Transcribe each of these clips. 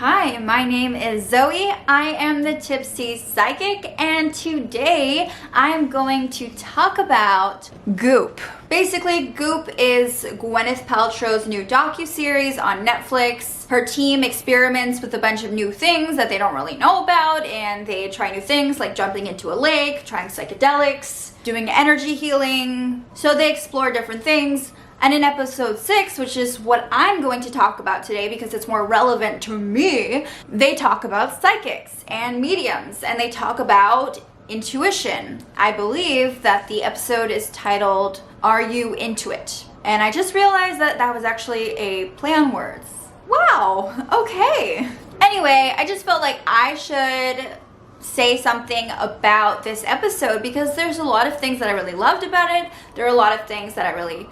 Hi, my name is Zoe. I am the Tipsy Psychic, and today I'm going to talk about GOOP. Basically, GOOP is Gwyneth Paltrow's new docuseries on Netflix. Her team experiments with a bunch of new things that they don't really know about, and they try new things like jumping into a lake, trying psychedelics, doing energy healing. So they explore different things. And in episode 6, which is what I'm going to talk about today because it's more relevant to me, they talk about psychics and mediums, and they talk about intuition. I believe that the episode is titled, Are You Into It? And I just realized that that was actually a play on words. Wow, okay. Anyway, I just felt like I should say something about this episode because there's a lot of things that I really loved about it. There are a lot of things that I really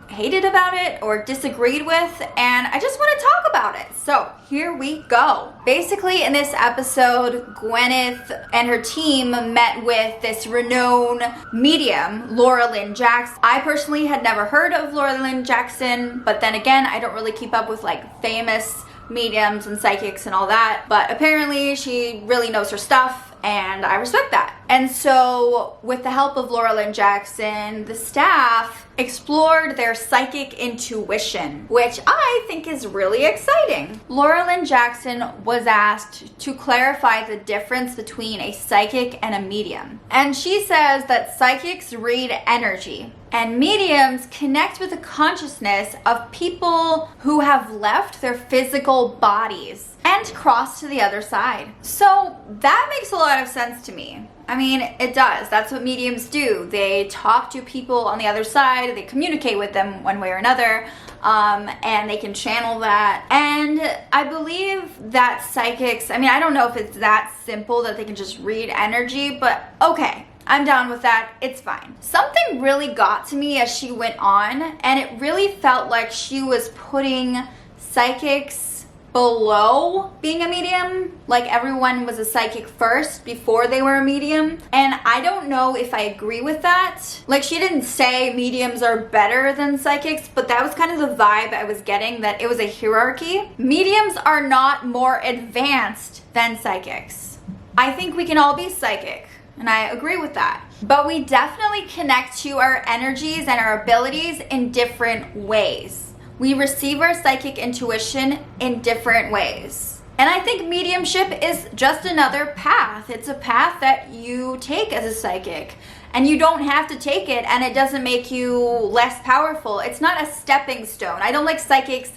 hated about it or disagreed with, and I just want to talk about it. So here we go. Basically, in this episode, Gwyneth and her team met with this renowned medium, Laura Lynn Jackson. I personally had never heard of Laura Lynn Jackson, but then again, I don't really keep up with famous mediums and psychics and all that, but apparently she really knows her stuff, and I respect that. And so with the help of Laura Lynn Jackson, the staff explored their psychic intuition, which I think is really exciting. Laura Lynn Jackson was asked to clarify the difference between a psychic and a medium. And she says that psychics read energy, and mediums connect with the consciousness of people who have left their physical bodies and crossed to the other side. So that makes a lot of sense to me. I mean, it does. That's what mediums do. They talk to people on the other side, they communicate with them one way or another, and they can channel that. And I believe that psychics, I don't know if it's that simple that they can just read energy, but okay. I'm down with that. It's fine. Something really got to me as she went on, and it really felt like she was putting psychics below being a medium. Like everyone was a psychic first before they were a medium. And I don't know if I agree with that. Like, she didn't say mediums are better than psychics, but that was kind of the vibe I was getting, that it was a hierarchy. Mediums are not more advanced than psychics. I think we can all be psychic, and I agree with that. But we definitely connect to our energies and our abilities in different ways. We receive our psychic intuition in different ways. And I think mediumship is just another path. It's a path that you take as a psychic. And you don't have to take it, and it doesn't make you less powerful. It's not a stepping stone. I don't like psychics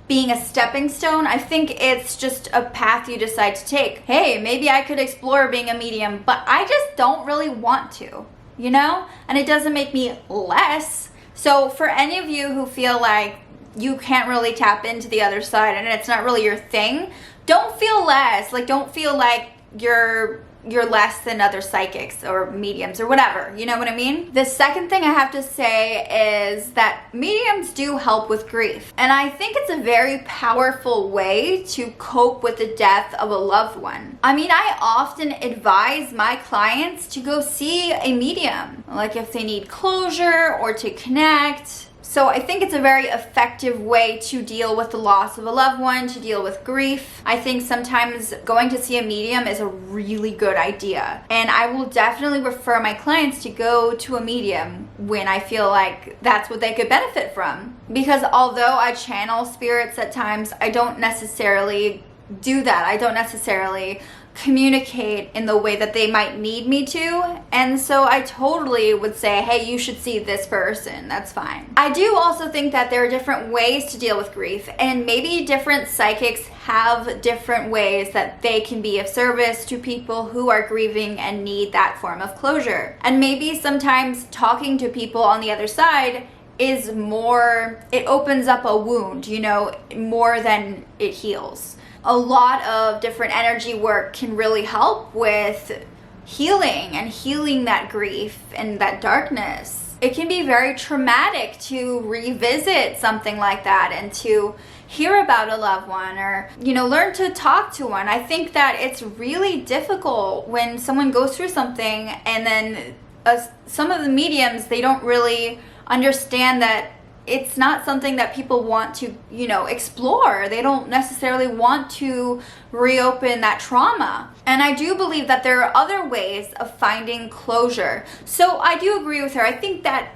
being a stepping stone. I think it's just a path you decide to take. Hey, maybe I could explore being a medium, but I just don't really want to, And it doesn't make me less. So for any of you who feel like you can't really tap into the other side and it's not really your thing, don't feel less. Don't feel like you're less than other psychics or mediums or whatever, you know what I mean? The second thing I have to say is that mediums do help with grief. And I think it's a very powerful way to cope with the death of a loved one. I often advise my clients to go see a medium, like if they need closure or to connect. So I think it's a very effective way to deal with the loss of a loved one, to deal with grief. I think sometimes going to see a medium is a really good idea. And I will definitely refer my clients to go to a medium when I feel like that's what they could benefit from. Because although I channel spirits at times, I don't necessarily do that. I don't necessarily communicate in the way that they might need me to, and so I totally would say, hey, you should see this person. That's fine. I do also think that there are different ways to deal with grief, and maybe different psychics have different ways that they can be of service to people who are grieving and need that form of closure. And maybe sometimes talking to people on the other side is more, it opens up a wound, more than it heals. A lot of different energy work can really help with healing that grief and that darkness. It can be very traumatic to revisit something like that and to hear about a loved one or, learn to talk to one. I think that it's really difficult when someone goes through something and then some of the mediums, they don't really understand that it's not something that people want to, you know, explore. They don't necessarily want to reopen that trauma. And I do believe that there are other ways of finding closure. So I do agree with her. I think that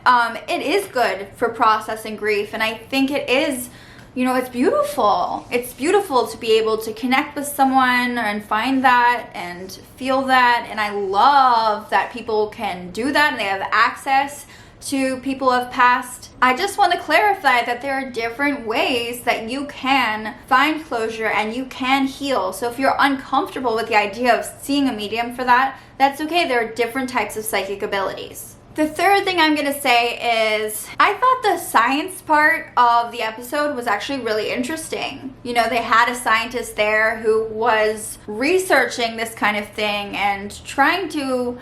it is good for processing grief, and I think it is, you know, it's beautiful. It's beautiful to be able to connect with someone and find that and feel that. And I love that people can do that and they have access to people who have passed. I just want to clarify that there are different ways that you can find closure and you can heal. So if you're uncomfortable with the idea of seeing a medium for that, that's okay. There are different types of psychic abilities. The third thing I'm going to say is I thought the science part of the episode was actually really interesting. You know, they had a scientist there who was researching this kind of thing and trying to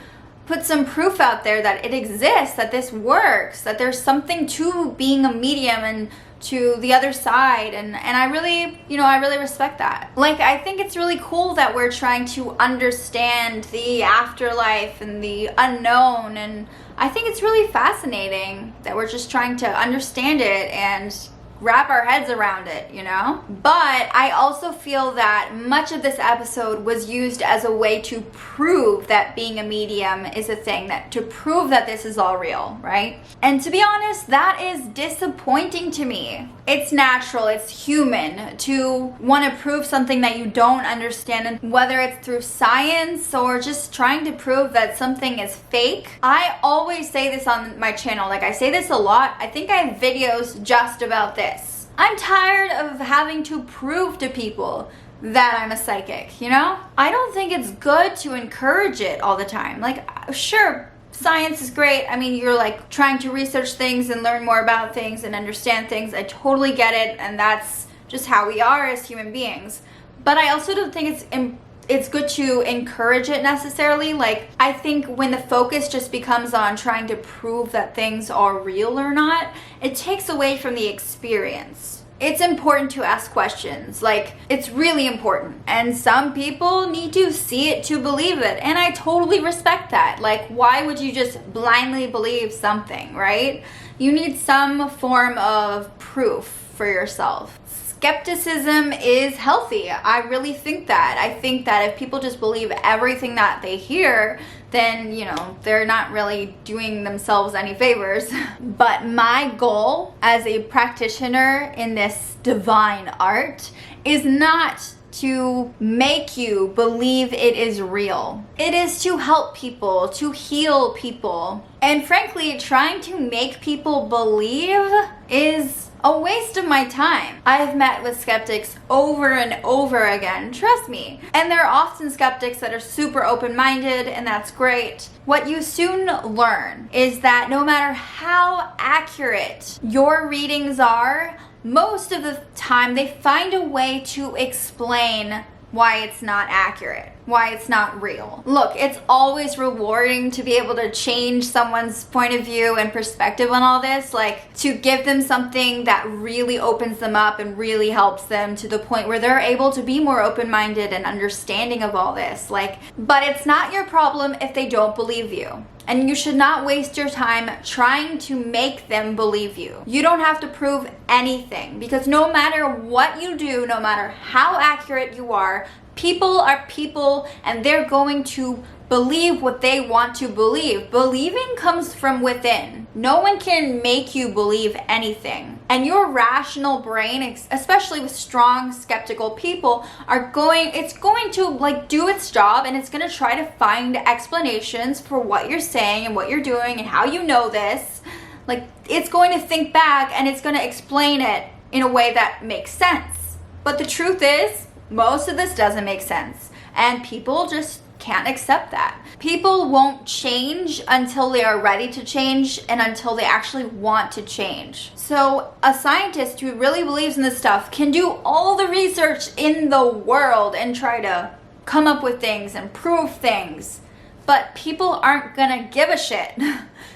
put some proof out there that it exists, that this works, that there's something to being a medium and to the other side. And I really, you know, I really respect that. Like, I think it's really cool that we're trying to understand the afterlife and the unknown, and I think it's really fascinating that we're just trying to understand it and wrap our heads around it, you know? But I also feel that much of this episode was used as a way to prove that being a medium is a thing, that to prove that this is all real, right? And to be honest, that is disappointing to me. It's natural, it's human to want to prove something that you don't understand, and whether it's through science or just trying to prove that something is fake. I always say this on my channel, like I say this a lot. I think I have videos just about this. I'm tired of having to prove to people that I'm a psychic, you know? I don't think it's good to encourage it all the time. Like, sure, science is great. I mean, you're like trying to research things and learn more about things and understand things. I totally get it, and that's just how we are as human beings. But I also don't think it's good to encourage it necessarily. Like, I think when the focus just becomes on trying to prove that things are real or not, it takes away from the experience. It's important to ask questions. Like, it's really important. And some people need to see it to believe it. And I totally respect that. Like, why would you just blindly believe something, right? You need some form of proof for yourself. Skepticism is healthy. I really think that. I think that if people just believe everything that they hear, then, you know, they're not really doing themselves any favors. But my goal as a practitioner in this divine art is not to make you believe it is real. It is to help people, to heal people. And frankly, trying to make people believe is a waste of my time. I've met with skeptics over and over again, trust me. And there are often skeptics that are super open-minded, and that's great. What you soon learn is that no matter how accurate your readings are, most of the time they find a way to explain why it's not accurate, why it's not real. Look, it's always rewarding to be able to change someone's point of view and perspective on all this, like to give them something that really opens them up and really helps them to the point where they're able to be more open-minded and understanding of all this. Like, but it's not your problem if they don't believe you. And you should not waste your time trying to make them believe you. You don't have to prove anything, because no matter what you do, no matter how accurate you are, people are people, and they're going to believe what they want to believe. Believing comes from within. No one can make you believe anything. And your rational brain, especially with strong skeptical people, it's going to like do its job, and it's going to try to find explanations for what you're saying and what you're doing and how you know this. Like, it's going to think back and it's going to explain it in a way that makes sense. But the truth is, most of this doesn't make sense, and people just can't accept that. People won't change until they are ready to change and until they actually want to change. So a scientist who really believes in this stuff can do all the research in the world and try to come up with things and prove things, but people aren't gonna give a shit.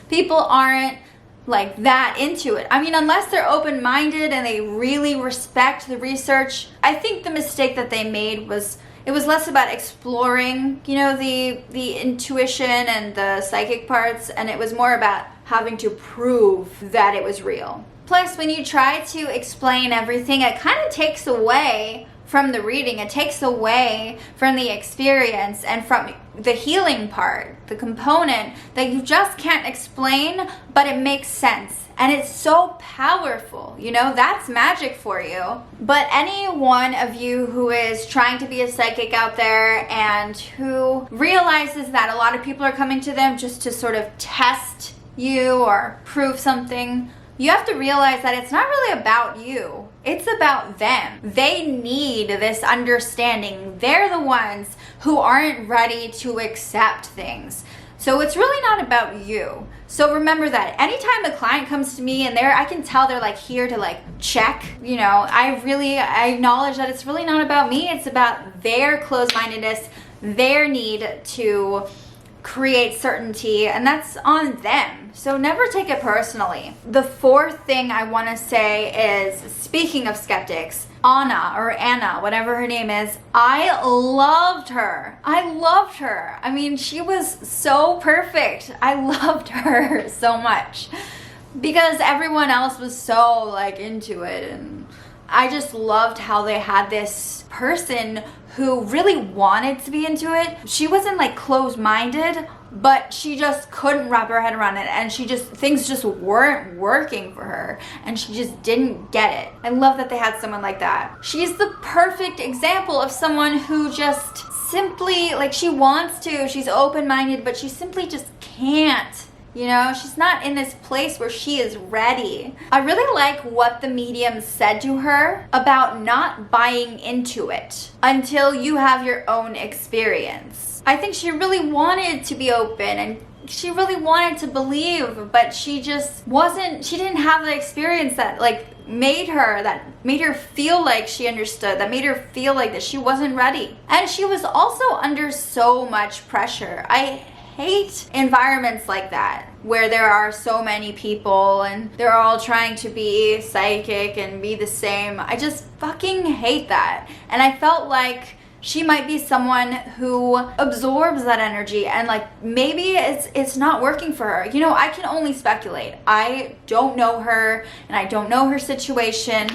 People aren't like that into it. I mean, unless they're open-minded and they really respect the research. I think the mistake that they made was it was less about exploring, you know, the intuition and the psychic parts, and it was more about having to prove that it was real. Plus, when you try to explain everything, it kind of takes away from the reading. It takes away from the experience and from the healing part, the component that you just can't explain, but it makes sense. And it's so powerful, you know, that's magic for you. But any one of you who is trying to be a psychic out there and who realizes that a lot of people are coming to them just to sort of test you or prove something, you have to realize that it's not really about you. It's about them. They need this understanding. They're the ones who aren't ready to accept things. So it's really not about you. So remember that anytime a client comes to me and I can tell they're like here to like check, you know, I acknowledge that it's really not about me. It's about their closed-mindedness, their need to create certainty, and that's on them. So never take it personally. The fourth thing I want to say is, speaking of skeptics, Anna, whatever her name is, I loved her. I mean, she was so perfect. I loved her so much because everyone else was so like into it, and I just loved how they had this person who really wanted to be into it. She wasn't like closed-minded, but she just couldn't wrap her head around it, and things just weren't working for her, and she just didn't get it. I love that they had someone like that. She's the perfect example of someone who just simply, like, she wants to, she's open-minded, but she simply just can't. You know, she's not in this place where she is ready. I really like what the medium said to her about not buying into it until you have your own experience. I think she really wanted to be open and she really wanted to believe, but she just wasn't, she didn't have the experience that made her feel like she understood, that made her feel like that she wasn't ready. And she was also under so much pressure. I hate environments like that where there are so many people and they're all trying to be psychic and be the same. I just fucking hate that. And I felt like she might be someone who absorbs that energy and like maybe it's not working for her. You know, I can only speculate. I don't know her and I don't know her situation,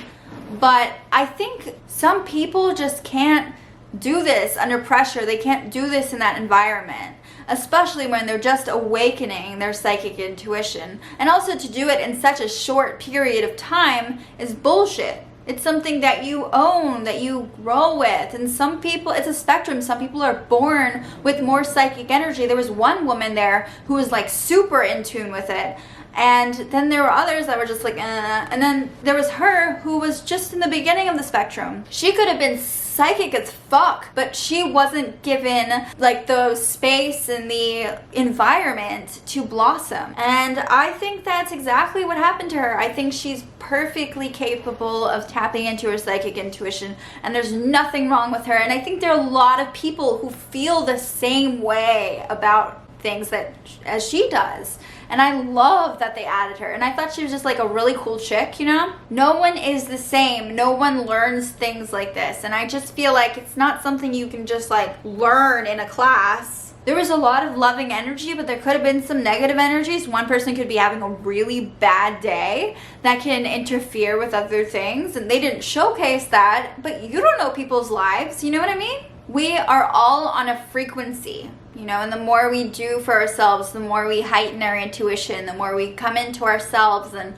but I think some people just can't do this under pressure. They can't do this in that environment, especially when they're just awakening their psychic intuition. And also to do it in such a short period of time is bullshit. It's something that you own, that you grow with. And some people, it's a spectrum. Some people are born with more psychic energy. There was one woman there who was like super in tune with it. And then there were others that were just like, And then there was her who was just in the beginning of the spectrum. She could have been psychic as fuck, but she wasn't given like the space and the environment to blossom. And I think that's exactly what happened to her. I think she's perfectly capable of tapping into her psychic intuition, and there's nothing wrong with her. And I think there are a lot of people who feel the same way about things that as she does. And I love that they added her. And I thought she was just like a really cool chick, you know? No one is the same. No one learns things like this. And I just feel like it's not something you can just like learn in a class. There was a lot of loving energy, but there could have been some negative energies. One person could be having a really bad day that can interfere with other things. And they didn't showcase that, but you don't know people's lives. You know what I mean? We are all on a frequency. You know, and the more we do for ourselves, the more we heighten our intuition, the more we come into ourselves, and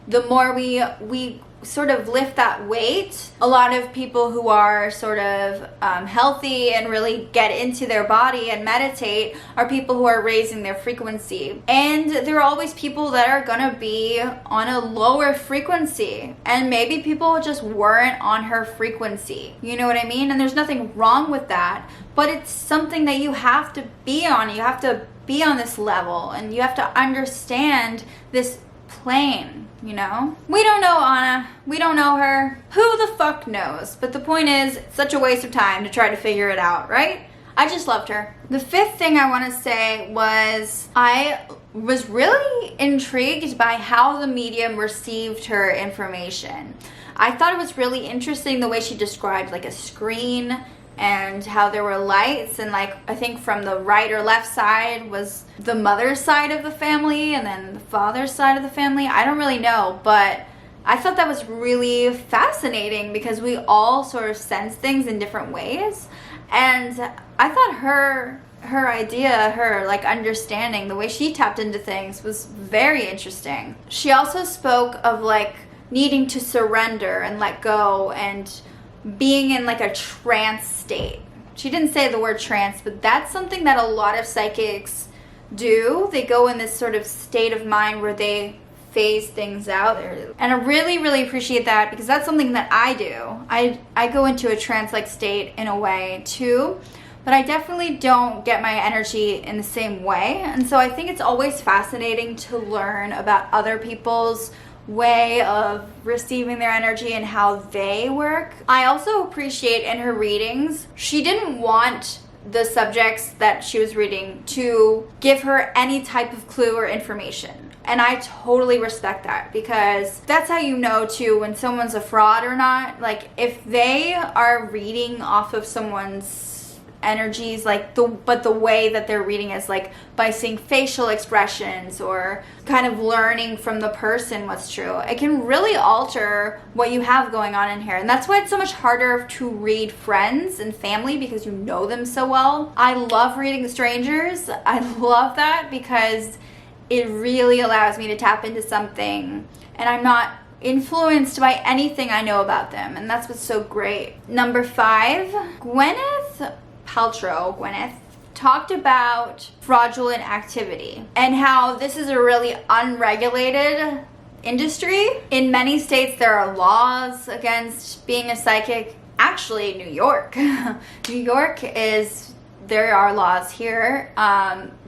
the more we sort of lift that weight. A lot of people who are sort of healthy and really get into their body and meditate are people who are raising their frequency. And there are always people that are gonna be on a lower frequency, and maybe people just weren't on her frequency. You know what I mean? And there's nothing wrong with that, but it's something that you have to be on. You have to be on this level, and you have to understand this plane, you know? We don't know Anna. We don't know her. Who the fuck knows? But the point is, it's such a waste of time to try to figure it out, right? I just loved her. The fifth thing I want to say was I was really intrigued by how the medium received her information. I thought it was really interesting the way she described like a screen and how there were lights, and like I think from the right or left side was the mother's side of the family and then the father's side of the family. I don't really know, but I thought that was really fascinating because we all sort of sense things in different ways. And I thought her idea, her like understanding, the way she tapped into things was very interesting. She also spoke of like needing to surrender and let go and being in like a trance state. She didn't say the word trance, but that's something that a lot of psychics do. They go in this sort of state of mind where they phase things out. And I really, really appreciate that because that's something that I do. I go into a trance-like state in a way too, but I definitely don't get my energy in the same way. And so I think it's always fascinating to learn about other people's way of receiving their energy and how they work. I also appreciate in her readings, she didn't want the subjects that she was reading to give her any type of clue or information. And I totally respect that because that's how you know too when someone's a fraud or not. Like if they are reading off of someone's energies, like but the way that they're reading is like by seeing facial expressions or kind of learning from the person what's true, it can really alter what you have going on in here. And that's why it's so much harder to read friends and family because you know them so well. I love reading strangers. I love that because it really allows me to tap into something and I'm not influenced by anything I know about them, and that's what's so great. Number 5, Gwyneth Paltrow talked about fraudulent activity and how this is a really unregulated industry. In many states there are laws against being a psychic. Actually, New York. New York there are laws here.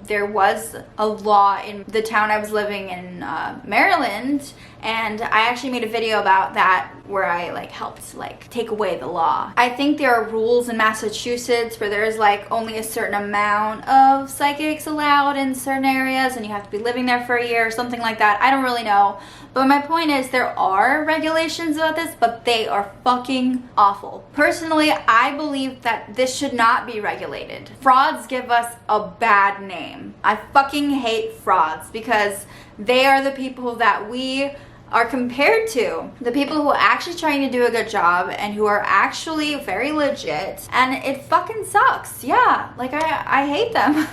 There was a law in the town I was living in, Maryland, and I actually made a video about that where I like helped like take away the law. I think there are rules in Massachusetts where there's like only a certain amount of psychics allowed in certain areas and you have to be living there for a year or something like that. I don't really know. But my point is there are regulations about this, but they are fucking awful. Personally, I believe that this should not be regulated. Frauds give us a bad name. I fucking hate frauds because they are the people that we are compared to. The people who are actually trying to do a good job and who are actually very legit. And it fucking sucks. Yeah, like I hate them.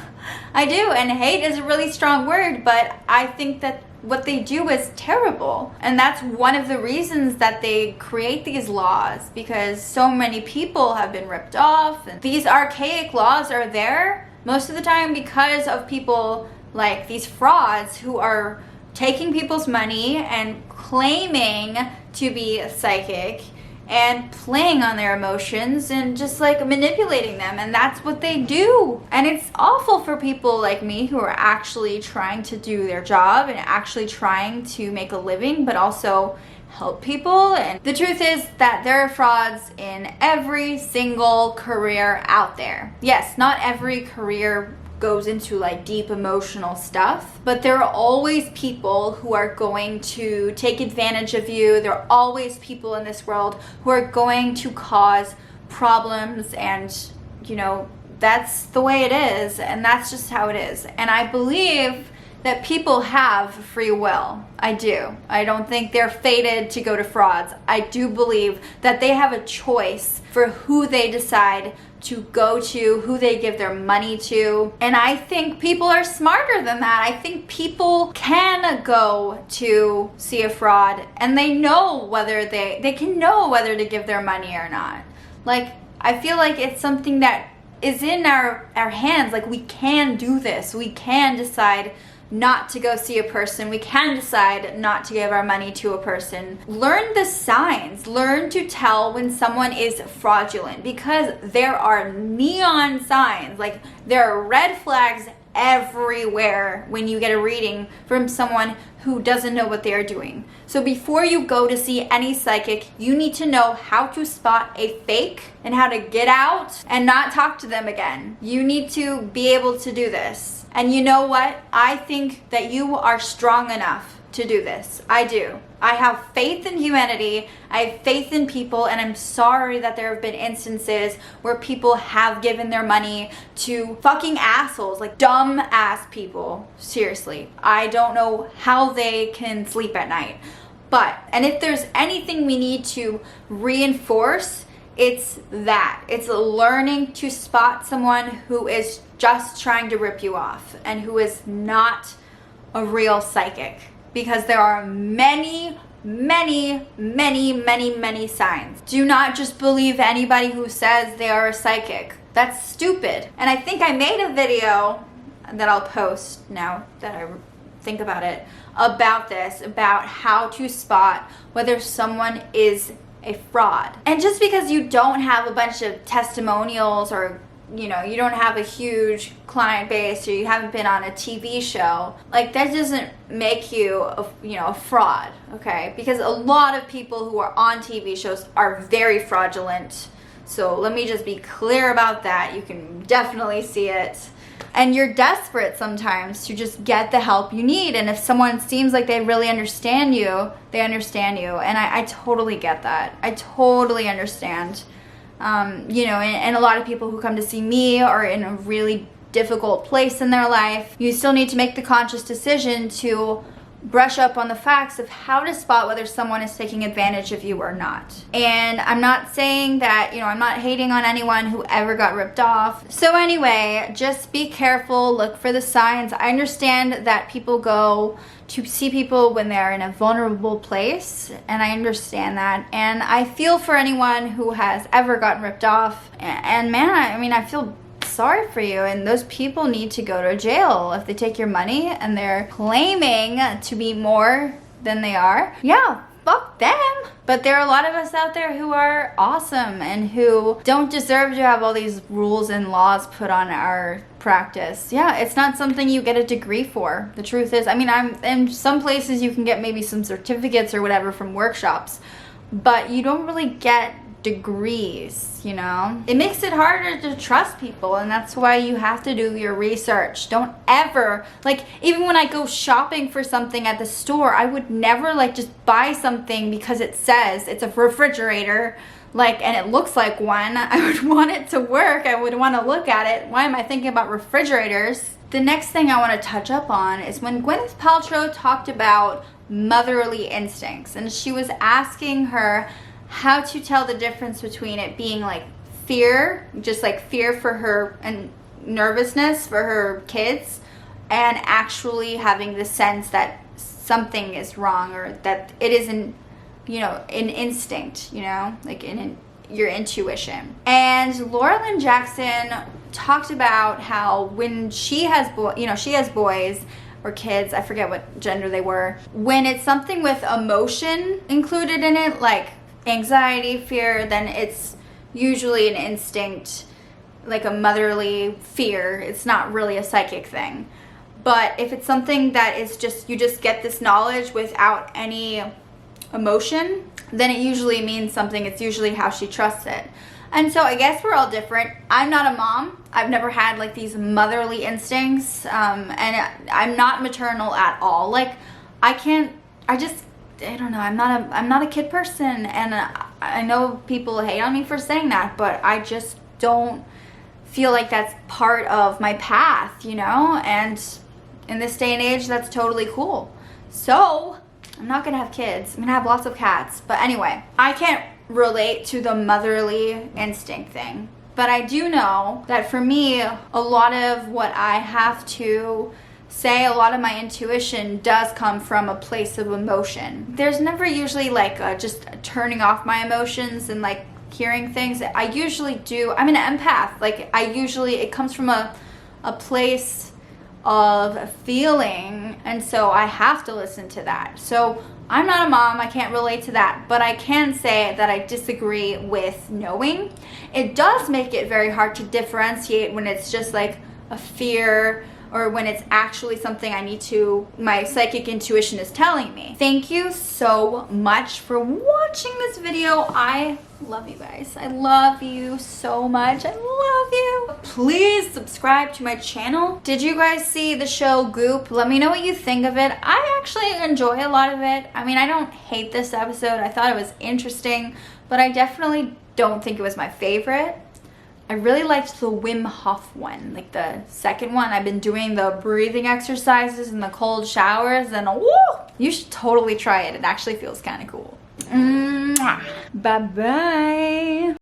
I do, and hate is a really strong word, but I think that what they do is terrible. And that's one of the reasons that they create these laws, because so many people have been ripped off. And these archaic laws are there most of the time because of people like these frauds who are taking people's money and claiming to be a psychic and playing on their emotions and just like manipulating them, and that's what they do. And it's awful for people like me who are actually trying to do their job and actually trying to make a living but also help people. And the truth is that there are frauds in every single career out there. Yes, not every career goes into like deep emotional stuff, but there are always people who are going to take advantage of you. There are always people in this world who are going to cause problems, and you know, that's the way it is, and that's just how it is. And I believe that people have free will. I do. I don't think they're fated to go to frauds. I do believe that they have a choice for who they decide to go to, who they give their money to. And I think people are smarter than that. I think people can go to see a fraud and they know whether they can know whether to give their money or not. Like, I feel like it's something that is in our hands. Like, we can do this. We can decide not to go see a person. We can decide not to give our money to a person. Learn the signs. Learn to tell when someone is fraudulent, because there are neon signs. Like, there are red flags everywhere when you get a reading from someone who doesn't know what they are doing. So before you go to see any psychic, you need to know how to spot a fake and how to get out and not talk to them again. You need to be able to do this. And you know what? I think that you are strong enough to do this. I do. I have faith in humanity. I have faith in people, and I'm sorry that there have been instances where people have given their money to fucking assholes, like dumb ass people. Seriously. I don't know how they can sleep at night. And if there's anything we need to reinforce, it's that. It's learning to spot someone who is just trying to rip you off and who is not a real psychic. Because there are many signs. Do not just believe anybody who says they are a psychic. That's stupid. And I think I made a video that I'll post now that I think about it, about this, about how to spot whether someone is a fraud. And just because you don't have a bunch of testimonials, or you don't have a huge client base, or you haven't been on a TV show, like that doesn't make you a fraud, okay? Because a lot of people who are on TV shows are very fraudulent. So let me just be clear about that. You can definitely see it. And you're desperate sometimes to just get the help you need. And if someone seems like they really understand you, they understand you. And I totally get that. I totally understand. And a lot of people who come to see me are in a really difficult place in their life. You still need to make the conscious decision to brush up on the facts of how to spot whether someone is taking advantage of you or not. And I'm not saying that, I'm not hating on anyone who ever got ripped off. So anyway, just be careful, look for the signs. I understand that people go to see people when they're in a vulnerable place, and I understand that. And I feel for anyone who has ever gotten ripped off. And man, I feel sorry for you, and those people need to go to jail if they take your money and they're claiming to be more than they are. Yeah, fuck them. But there are a lot of us out there who are awesome and who don't deserve to have all these rules and laws put on our practice. Yeah, it's not something you get a degree for. The truth is, I'm in some places you can get maybe some certificates or whatever from workshops, but you don't really get degrees. It makes it harder to trust people, and that's why you have to do your research. Don't ever, even when I go shopping for something at the store, I would never just buy something because it says it's a refrigerator, and it looks like one. I would want it to work. I would want to look at it. Why am I thinking about refrigerators? The next thing I want to touch up on is when Gwyneth Paltrow talked about motherly instincts, and she was asking her how to tell the difference between it being fear, just fear for her and nervousness for her kids, and actually having the sense that something is wrong, or that it isn't, an instinct, in your intuition. And Laura Lynn Jackson talked about how when she has boys or kids, I forget what gender they were, when it's something with emotion included in it, like anxiety, fear, then it's usually an instinct, like a motherly fear. It's not really a psychic thing. But if it's something that is just, you just get this knowledge without any emotion, then it usually means something. It's usually how she trusts it. And so I guess we're all different. I'm not a mom. I've never had these motherly instincts, and I'm not maternal at all. I don't know, I'm not a kid person, and I know people hate on me for saying that, but I just don't feel like that's part of my path, and in this day and age, that's totally cool. So I'm not gonna have kids. I'm gonna have lots of cats. But anyway, I can't relate to the motherly instinct thing, but I do know that for me, a lot of what I have to say, a lot of my intuition does come from a place of emotion. There's never usually just turning off my emotions and hearing things. I usually do. I'm an empath. It comes from a place of feeling, and so I have to listen to that. So I'm not a mom. I can't relate to that, but I can say that I disagree with knowing. It does make it very hard to differentiate when it's just a fear, or when it's actually something my psychic intuition is telling me. Thank you so much for watching this video. I love you guys. I love you so much. I love you. Please subscribe to my channel. Did you guys see the show GOOP? Let me know what you think of it. I actually enjoy a lot of it. I don't hate this episode. I thought it was interesting, but I definitely don't think it was my favorite. I really liked the Wim Hof one, the second one. I've been doing the breathing exercises and the cold showers, and woo! You should totally try it. It actually feels kind of cool. Bye bye.